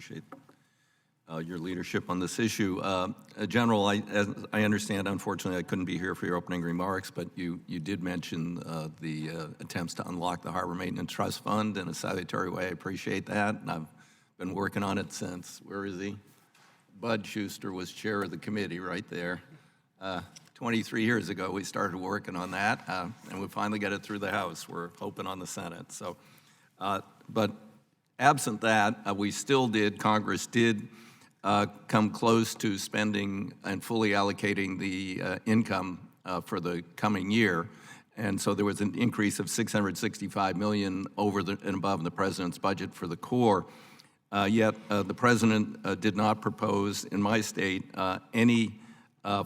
Appreciate your leadership on this issue. General, as I understand, unfortunately, I couldn't be here for your opening remarks, but you did mention the attempts to unlock the Harbor Maintenance Trust Fund in a salutary way. I appreciate that, and I've been working on it since, where is he? Bud Schuster was chair of the committee right there. 23 years ago, we started working on that, and we finally got it through the House. We're hoping on the Senate. So, but absent that, Congress did come close to spending and fully allocating the income for the coming year. And so there was an increase of $665 million over and above the president's budget for the Corps. Yet the president did not propose, in my state, any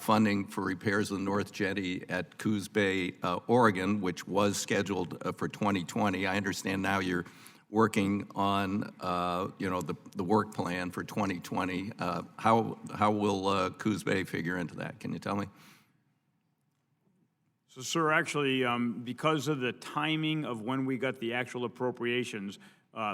funding for repairs of the North Jetty at Coos Bay, Oregon, which was scheduled for 2020. I understand now you're working on, the work plan for 2020. How will Coos Bay figure into that? Can you tell me? So, sir, actually, because of the timing of when we got the actual appropriations,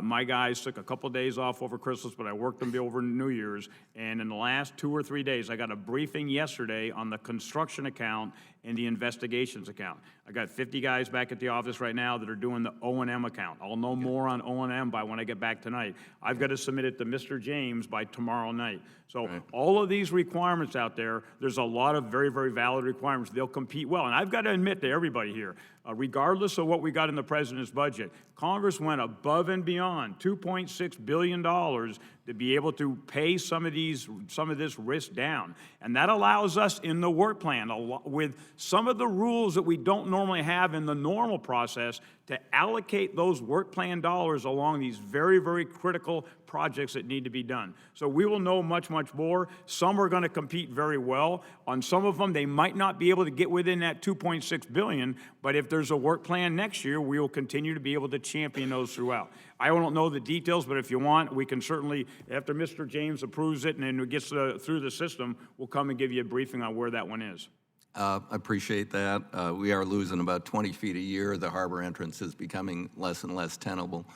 my guys took a couple days off over Christmas, but I worked them over New Year's. And in the last 2 or 3 days, I got a briefing yesterday on the construction account and the investigations account. I got 50 guys back at the office right now that are doing the O&M account. I'll know more on O&M by when I get back tonight. I've got to submit it to Mr. James by tomorrow night. So all of these requirements out there, there's a lot of very, very valid requirements. They'll compete well. And I've got to admit to everybody here, regardless of what we got in the president's budget, Congress went above and beyond $2.6 billion to be able to pay some of this risk down. And that allows us in the work plan, with some of the rules that we don't normally have in the normal process, to allocate those work plan dollars along these very, very critical projects that need to be done. So we will know much, much more. Some are going to compete very well. On some of them, they might not be able to get within that $2.6 billion, but if there's a work plan next year, we will continue to be able to champion those throughout. I don't know the details, but if you want, we can certainly, after Mr. James approves it and then it gets through the system, we'll come and give you a briefing on where that one is. I appreciate that. We are losing about 20 feet a year. The harbor entrance is becoming less and less tenable.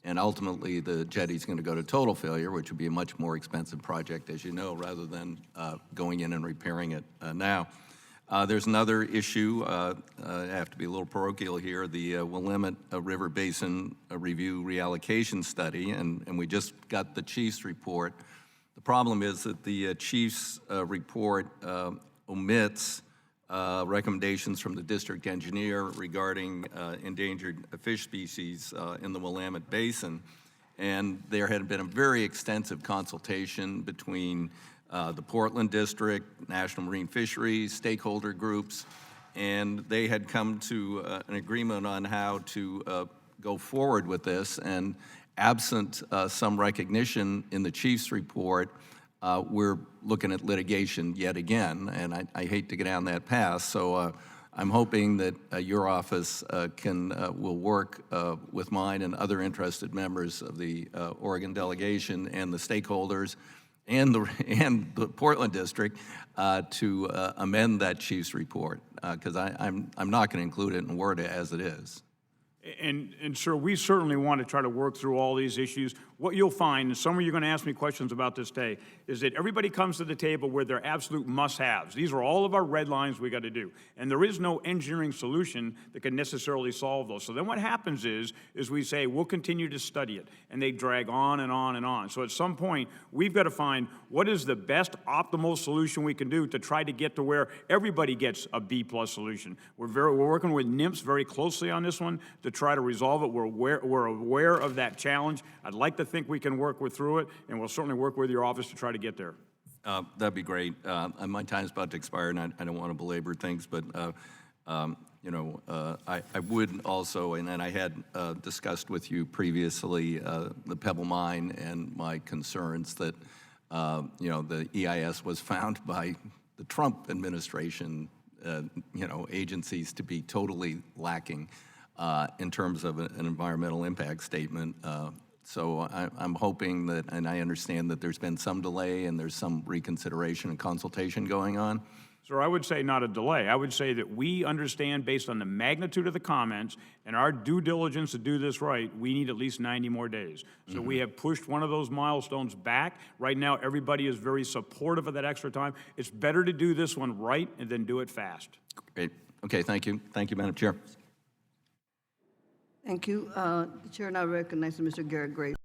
And ultimately, the jetty's going to go to total failure, which would be a much more expensive project, as you know, rather than going in and repairing it now. There's another issue. I have to be a little parochial here. The Willamette River Basin Review Reallocation Study, and we just got the chief's report. The problem is that the chief's report omits recommendations from the district engineer regarding endangered fish species in the Willamette Basin. And there had been a very extensive consultation between the Portland District, National Marine Fisheries, stakeholder groups, and they had come to an agreement on how to go forward with this. And absent some recognition in the chief's report, we're looking at litigation yet again, and I hate to get down that path. So I'm hoping that your office will work with mine and other interested members of the Oregon delegation and the stakeholders and the Portland District to amend that chief's report, because I'm not going to include it in WRDA as it is. And sir, we certainly want to try to work through all these issues. What you'll find, and some of you are going to ask me questions about this today, is that everybody comes to the table where they're absolute must-haves. These are all of our red lines we got to do. And there is no engineering solution that can necessarily solve those. So then what happens is we say, we'll continue to study it. And they drag on and on and on. So at some point, we've got to find what is the best optimal solution we can do to try to get to where everybody gets a B+ solution. We're working with NIMS very closely on this one to try to resolve it. We're aware of that challenge. I'd like to think we can work through it, and we'll certainly work with your office to try to get there. That'd be great. My time's about to expire, and I don't want to belabor things, but I would also, and then I had discussed with you previously the Pebble Mine and my concerns that the EIS was found by the Trump administration, agencies to be totally lacking in terms of an environmental impact statement. So I'm hoping that, and I understand that there's been some delay and there's some reconsideration and consultation going on. Sir, I would say not a delay. I would say that we understand, based on the magnitude of the comments and our due diligence to do this right, we need at least 90 more days. So we have pushed one of those milestones back. Right now, everybody is very supportive of that extra time. It's better to do this one right and then do it fast. Great. Okay, thank you. Thank you, Madam Chair. Thank you. The chair now recognizes Mr. Garrett Graves.